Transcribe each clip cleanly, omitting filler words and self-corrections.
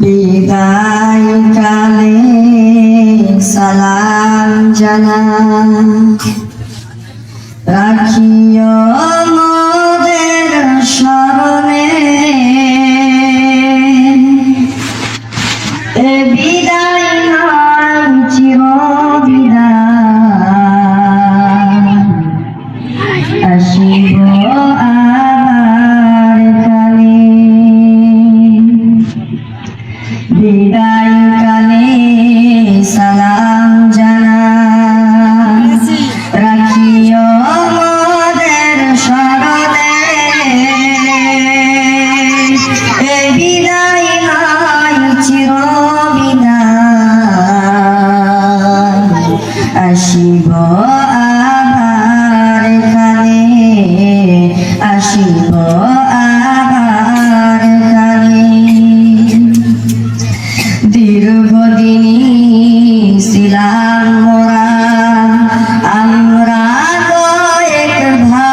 বিদায় কালে সালাম জানাই রাখিও মোদের স্মরণে এ বিদায় নয় চির বিদায় আসিব আবার কালে বিদায় কালে সালাম জানাই রাখিও মোদের স্মরণে এ বিদায় নয় চির বিদায় আসিব আবার কালে আসিব আবার কালে দীর্ঘদিনী ছিলাম মোরা আমরা কয়েক ভাই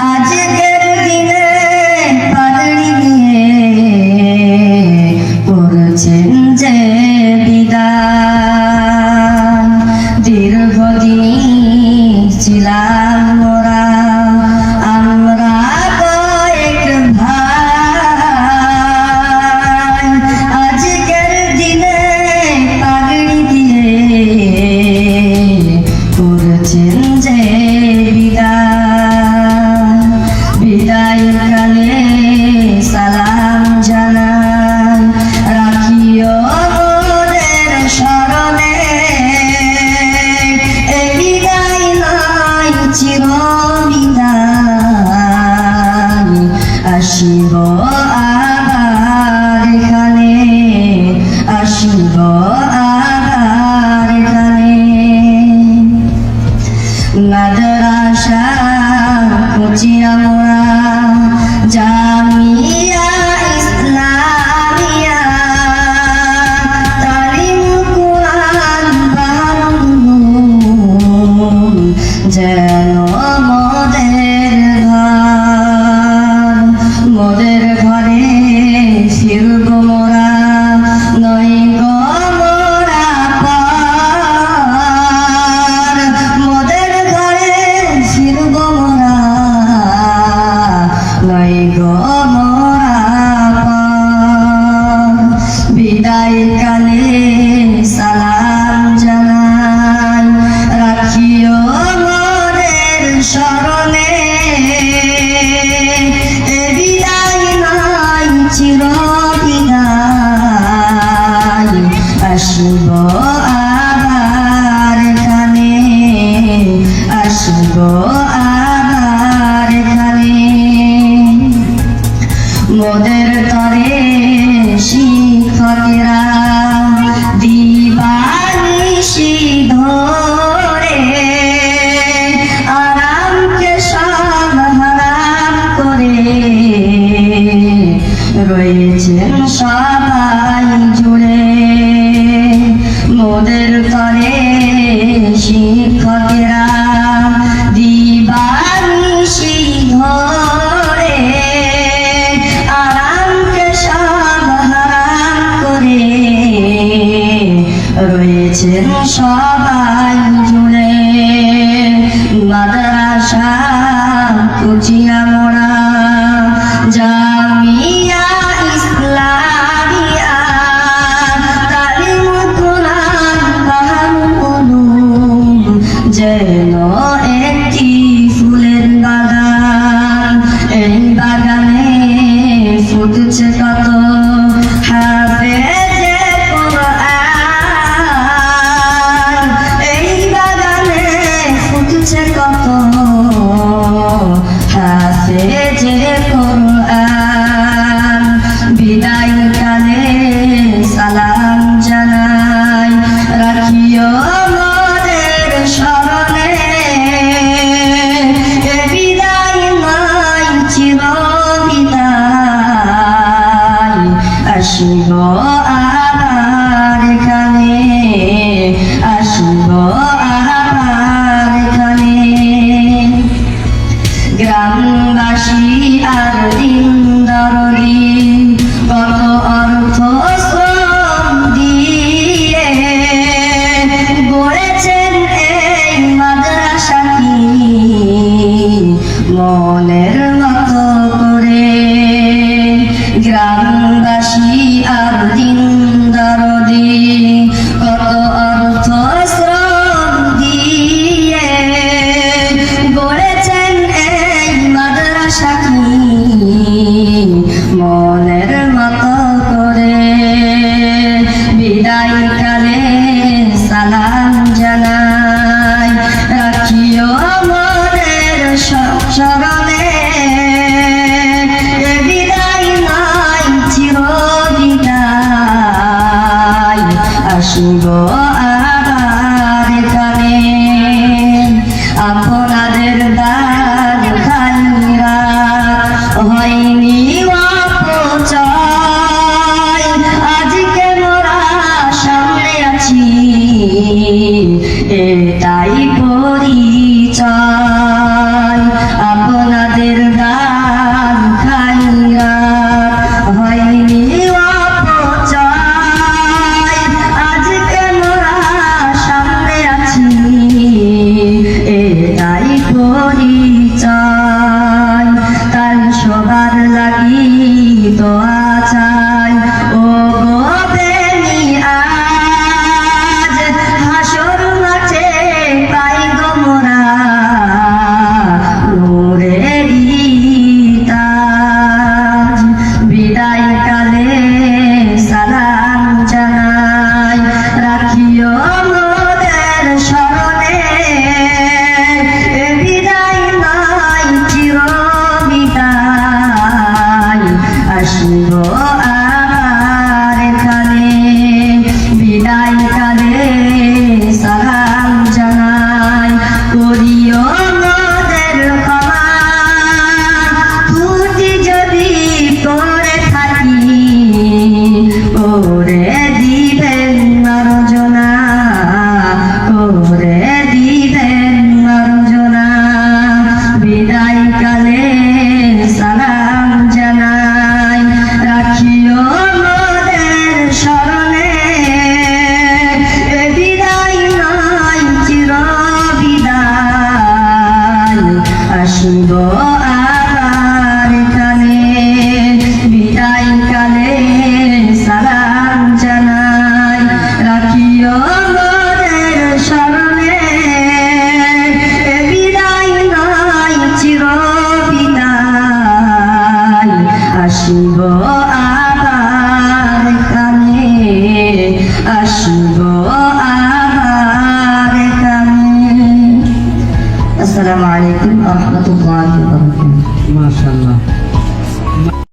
আজকের দিনে পাগড়ি দিয়ে করছেন যে বিদায় দীর্ঘদিনী ছিলাম মোরা আমরা কয়েক ভাই আজকের দিনে পাগড়ি দিয়ে করছেন যে বিদায় বিদায় কালে সালাম জানাই রাখিও মোদের স্মরণে এ বিদায় নয় চির বিদায় আসিব আবার কালে আসিব আবার কালে মাদ্রাসা কুচিয়া মোরা জামিয়া ইসলামিয়া তালিম কুরআন বারুন যেন মোদের ঘরে ফিরব মোরা নই গো মোরা পার মোদের ঘরে ফিরব মোরা নই গো মোরা পার বিদায় কালে সালাম জানাই রাখিও মোদের স্মরণে এ বিদায় নয় চির বিদায় আসিব আবার কালে আসিব আবার কালে মোদের তরে শিক্ষকেরা দিবানিশি ধরে আরামকে সব হারাম করে রয়েছেন সবাই জুড়ে মোদের তরে শিক্ষকেরা দিবানিশি ধরে আরামকে সব হারাম করে রয়েছেন সবাই জুড়ে মাদ্রাসা কুচিয়া মোরা জামিয়া ইসলামিয়া তালিম কুরআন বারুন যেন একটি ফুলের বাগান এই বাগানে ফুটছে কত হাফেজে কুরআন এই বাগানে ফুটছে কত হাফেজে কুরআন বিদায় কালে সালাম জানাই রাখিও মোদের স্মরণে এ বিদায় নয় চির বিদায় তো আছাই ও গো বেনি আজ হাসর মাঠে পাই গো মোরা নূরেরই তাজ বিদায় কালে সালাম জানাই রাখিও মোদের স্মরণে এ বিদায় নাই চির বিদায় আসিব আবার এখানে বিদায় কালে সালাম জানাই করিও মোদের ক্ষমা ত্রুটি যদি করে থাকি ওরে দিবেন মার্জনা ওরে দিবেন মার্জনা বিদায় কালে সালাম জানাই রাখিও মোদের স্মরণে এ বিদায় নয় চির বিদায় আসিব আবার এখানে বিদায় কালে সালাম জানাই রাখিও মোদের স্মরণে এ বিদায় নয় চির বিদায় আসিব আবার এখানে আসিব আবার এখানে আসসালামু আলাইকুম ওয়া রাহমাতুল্লাহি ওয়া বারাকাতুহু মাশাআল্লাহ।